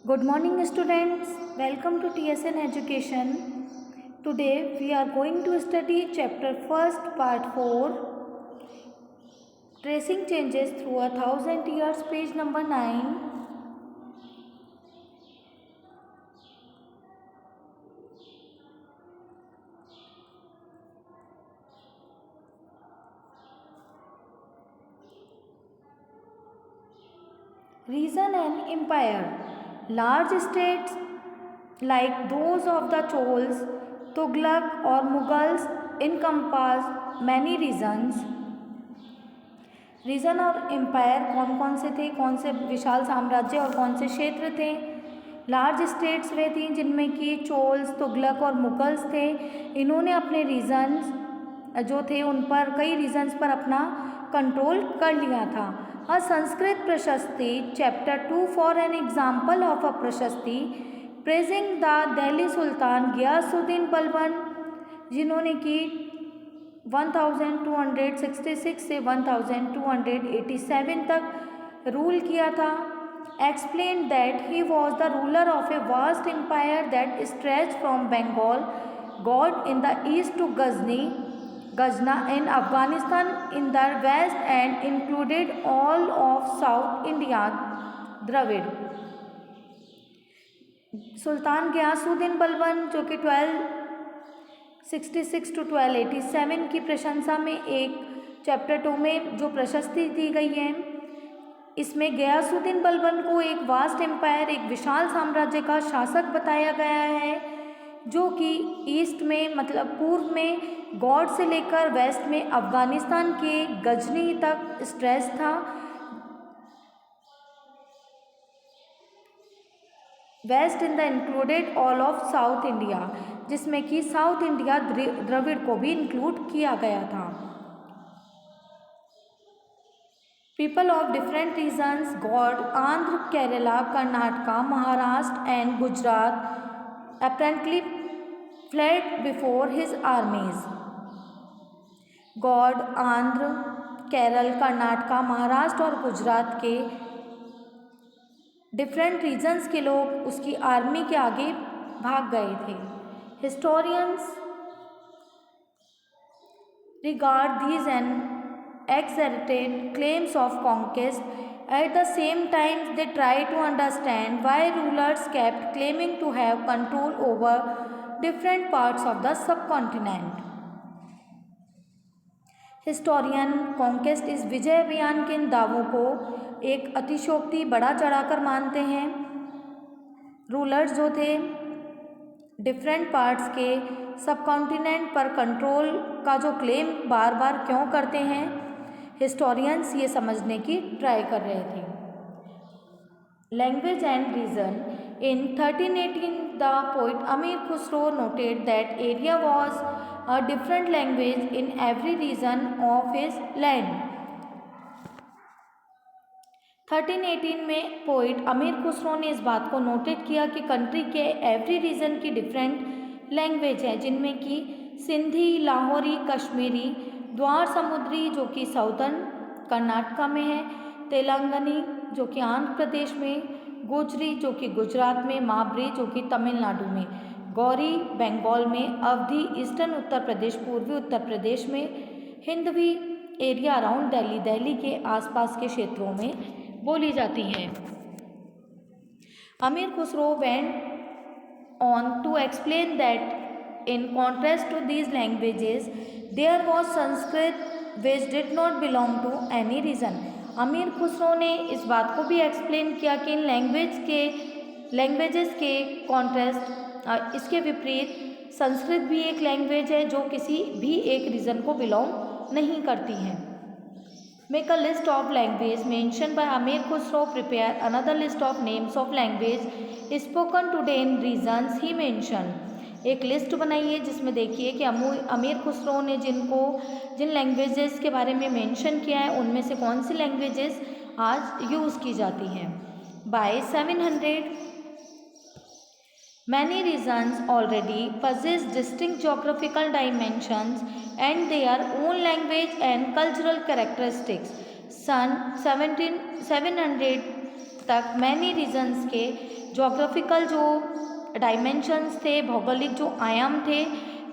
Good morning, students. Welcome to TSN Education. Today we are going to study chapter first, part 4, Tracing Changes Through 1,000 Years, page number 9. Region and Empire. Large states like those of the Chols, Tughlaq or Mughals encompass many regions. Region और empire कौन कौन से थे, कौन से विशाल साम्राज्य और कौन से क्षेत्र थे। लार्ज स्टेट्स वे थी जिनमें कि चोल्स, तुगलक और मुगल्स थे। इन्होंने अपने रीजन्स जो थे उन पर कई रीजन्स पर अपना कंट्रोल कर लिया था। A Sanskrit prashasti chapter 2 for an example of a prashasti praising the Delhi sultan Ghiyasuddin Balban, जिन्होंने कि 1266 से 1287 तक रूल किया था। Explain that he was the ruler of a vast empire that stretch from Bengal Gauda in the east to Gajana in Afghanistan in the west and included all of south India Dravida. Sultan Ghiyasuddin Balban जो कि 1266 to 1287 की प्रशंसा में एक चैप्टर 2 में जो प्रशस्ति दी गई है, इसमें गियासुद्दीन बलबन को एक वास्ट एम्पायर, एक विशाल साम्राज्य का शासक बताया गया है, जो कि ईस्ट में मतलब पूर्व में गौड़ से लेकर वेस्ट में अफगानिस्तान के गजनी तक स्ट्रेच था। West in the included all of south India, जिसमें कि साउथ इंडिया द्रविड़ को भी इंक्लूड किया गया था। People of different regions god Andhra, Kerala, Karnataka, Maharashtra and Gujarat apparently fled before his armies. God Andhra, Kerala, Karnataka, Maharashtra और गुजरात के डिफरेंट रीजन्स के लोग उसकी आर्मी के आगे भाग गए थे। Historians regard these and exaggerated claims of conquest. At the same time, they try to understand why rulers kept claiming to have control over different parts of the subcontinent. Historian conquest इस विजय अभियान के इन दावों को एक अतिशयोक्ति बढ़ा चढ़ाकर मानते हैं। रूलर्स जो थे डिफरेंट पार्ट्स के सब कॉन्टिनेंट पर कंट्रोल का जो क्लेम बार बार क्यों करते हैं, हिस्टोरियंस ये समझने की ट्राई कर रहे थे। Language and region in 1318 the poet Amir Khusrau noted that area was a different language in every region of his land. 1318 में पोइट अमीर खुसरो ने इस बात को नोटेड किया कि कंट्री के एवरी रीजन की डिफरेंट लैंग्वेज है, जिनमें कि सिंधी, लाहौरी, कश्मीरी, द्वार समुद्री जो कि साउदर्न कर्नाटका में है, तेलंगानी जो कि आंध्र प्रदेश में, गोजरी जो कि गुजरात में, माबरी जो कि तमिलनाडु में, गौरी बंगाल में, अवधी ईस्टर्न उत्तर प्रदेश, पूर्वी उत्तर प्रदेश में, हिंदवी एरिया अराउंड दिल्ली, दिल्ली के आसपास के क्षेत्रों में बोली जाती है। अमीर Khusro went on to explain that in contrast to these languages there was Sanskrit which did not belong to any region. अमीर खुसरो ने इस बात को भी एक्सप्लेन किया कि इन लैंग्वेजेस के कॉन्ट्रास्ट इसके विपरीत संस्कृत भी एक लैंग्वेज है जो किसी भी एक रीजन को बिलोंग नहीं करती है। Make a list of language mentioned by Amir Khusro. Prepare another list of names of language spoken today in regions he mentioned. एक लिस्ट बनाइए जिसमें देखिए कि अमीर खुसरो ने जिन लैंग्वेजेस के बारे में मेंशन किया है उनमें से कौन सी लैंग्वेजेस आज यूज़ की जाती हैं। By 700 many regions already possess distinct geographical dimensions and their own language and cultural characteristics. सन 700 तक मैनी रीजन्स के जोग्राफिकल जो डायमेंशंस थे, भौगोलिक जो आयाम थे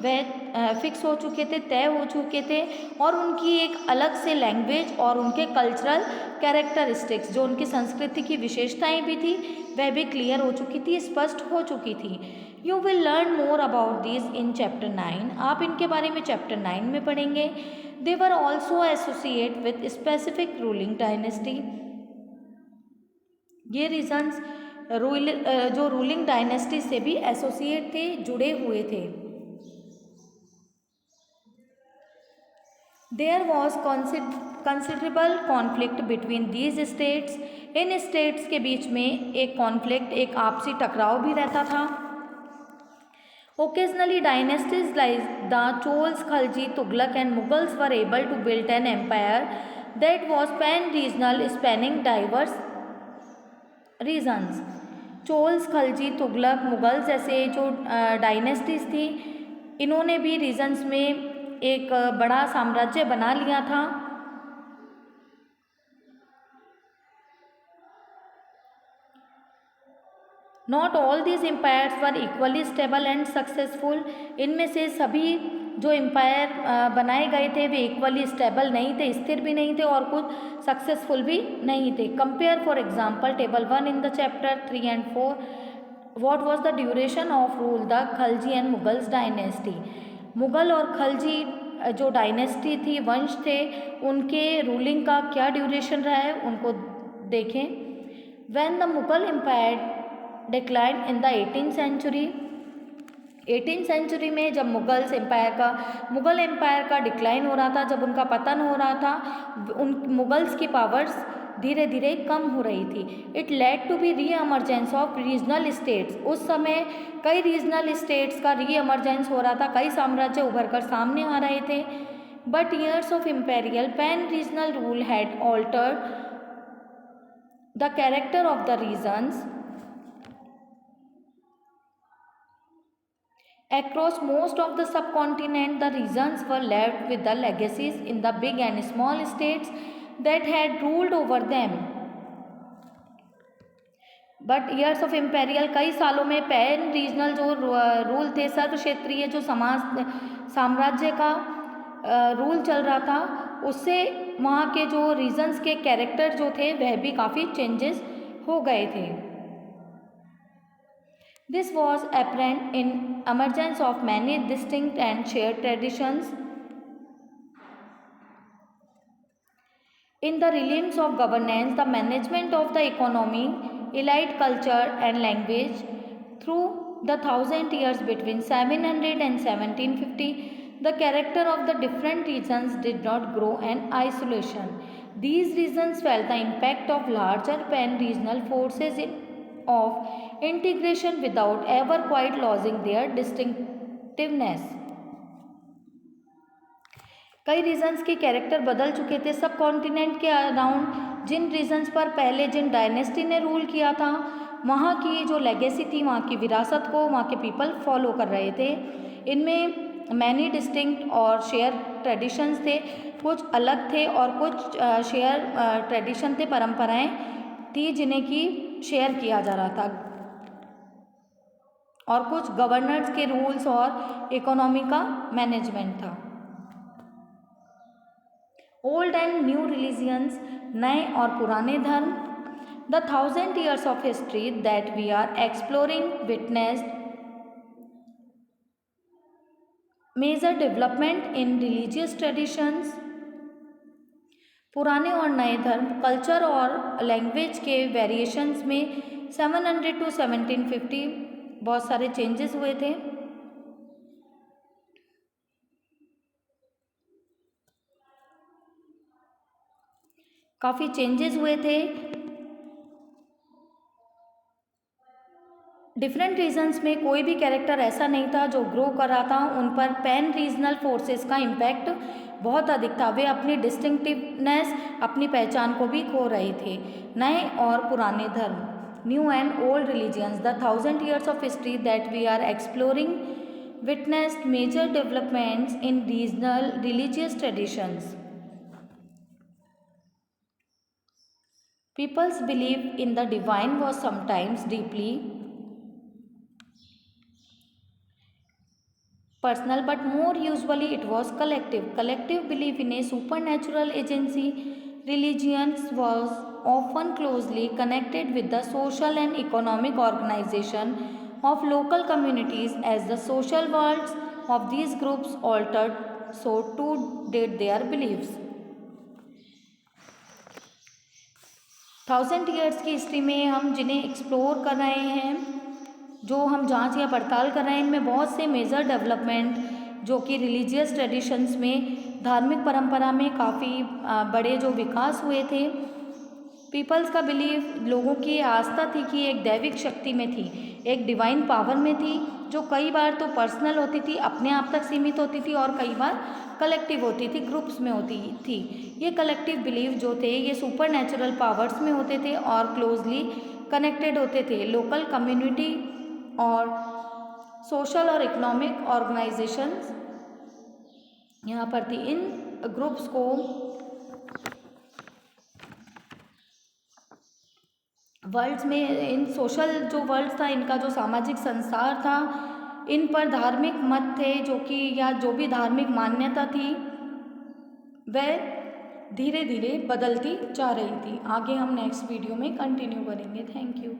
वह फिक्स हो चुके थे, तय हो चुके थे, और उनकी एक अलग से लैंग्वेज और उनके कल्चरल कैरेक्टरिस्टिक्स जो उनकी संस्कृति की विशेषताएं भी थी वह भी क्लियर हो चुकी थी, स्पष्ट हो चुकी थी। You will learn more about this in chapter 9। आप इनके बारे में चैप्टर 9 में पढ़ेंगे। They were also associate with specific ruling dynasty. ये रीजन्स जो रूलिंग डायनेस्टी से भी एसोसिएट थे, जुड़े हुए थे। There was considerable conflict between these states. इन स्टेट्स के बीच में एक कॉन्फ्लिक्ट, एक आपसी टकराव भी रहता था। Occasionally dynasties like the Cholas, Khalji, Tughlaq and Mughals were able to build an empire that was pan regional spanning diverse regions. Cholas, Khalji, Tughlaq, Mughals जैसे जो डायनेस्टीज थी, इन्होंने भी रीजन्स में एक बड़ा साम्राज्य बना लिया था। Not all these empires were equally stable and successful. इनमें से सभी जो एम्पायर बनाए गए थे वे इक्वली स्टेबल नहीं थे, स्थिर भी नहीं थे और कुछ सक्सेसफुल भी नहीं थे। Compare for example table 1 in the chapter 3 and 4। What was the duration of rule the Khalji and Mughals dynasty. Mughal और खलजी जो डायनेस्टी थी, वंश थे, उनके रूलिंग का क्या ड्यूरेशन रहा है उनको देखें। When the Mughal empire decline in the 18th century. 18th century में जब मुगल एम्पायर का डिक्लाइन हो रहा था, जब उनका पतन हो रहा था, उन मुगल्स की पावर्स धीरे धीरे कम हो रही थी। इट लेड टू बी री एमरजेंस ऑफ रीजनल स्टेट्स। उस समय कई रीजनल स्टेट्स का री एमरजेंस हो रहा था, कई साम्राज्य उभर कर सामने आ रहे थे। But years of imperial pan regional rule had altered the character of the regions. Across most of the subcontinent, the regions were left with the legacies in the big and small states that had ruled over them. But years of imperial कई सालों में pan regional जो rule थे, सर्व क्षेत्रीय जो साम्राज्य का rule चल रहा था, उससे वहाँ के जो रीजन्स के कैरेक्टर जो थे वह भी काफ़ी चेंजेस हो गए थे। This was apparent in emergence of many distinct and shared traditions in the realms of governance, the management of the economy, elite culture and language. Through the 1000 years between 700 and 1750, the character of the different regions did not grow in isolation. These regions felt the impact of larger pan-regional forces of integration without ever quite losing their distinctiveness. कई regions के character बदल चुके थे। सब continent के around जिन regions पर पहले जिन dynasty ने रूल किया था, वहाँ की जो लेगेसी थी, वहाँ की विरासत को वहाँ के पीपल फॉलो कर रहे थे। इनमें मैनी डिस्टिंक्ट और शेयर ट्रेडिशंस थे, कुछ अलग थे और कुछ शेयर ट्रेडिशन थे, परंपराएं थी जिन्हें की शेयर किया जा रहा था, और कुछ गवर्नर्स के रूल्स और इकोनॉमी का मैनेजमेंट था। ओल्ड एंड न्यू रिलीजियंस, नए और पुराने धर्म। The 1000 years of history that we are exploring witnessed major development in religious traditions. पुराने और नए धर्म, कल्चर और लैंग्वेज के वेरिएशंस में 700 to 1750 बहुत सारे चेंजेस हुए थे। काफ़ी चेंजेस हुए थे। डिफरेंट रीजन्स में कोई भी कैरेक्टर ऐसा नहीं था जो ग्रो कर रहा था, उन पर पैन रीजनल फोर्सेस का इम्पैक्ट बहुत अधिक था। वे अपनी डिस्टिंक्टिवनेस, अपनी पहचान को भी खो रहे थे। नए और पुराने धर्म, new and old religions, the 1000 years of history that we are exploring witnessed major developments in regional religious traditions. People's belief in the divine was sometimes deeply personal, but more usually it was collective. Collective belief in a supernatural agency. Religions was often closely connected with the social and economic organization of local communities. As the social worlds of these groups altered, so too did their beliefs. 1000 years की history में हम जिन्हें explore कर रहे हैं, जो हम जांच या पड़ताल कर रहे हैं, इनमें बहुत से मेजर डेवलपमेंट जो कि रिलीजियस ट्रेडिशंस में, धार्मिक परंपरा में काफ़ी बड़े जो विकास हुए थे। पीपल्स का बिलीव, लोगों की आस्था थी कि एक दैविक शक्ति में थी, एक डिवाइन पावर में थी, जो कई बार तो पर्सनल होती थी, अपने आप तक सीमित होती थी, और कई बार कलेक्टिव होती थी, ग्रुप्स में होती थी। ये कलेक्टिव बिलीव जो थे ये सुपर नेचुरल पावर्स में होते थे और क्लोजली कनेक्टेड होते थे लोकल कम्युनिटी और सोशल और इकोनॉमिक ऑर्गेनाइजेशंस यहाँ पर थी। इन ग्रुप्स को वर्ल्ड्स में, इन सोशल जो वर्ल्ड था, इनका जो सामाजिक संसार था, इन पर धार्मिक मत थे जो कि, या जो भी धार्मिक मान्यता थी वह धीरे धीरे बदलती जा रही थी। आगे हम नेक्स्ट वीडियो में कंटिन्यू करेंगे। Thank you.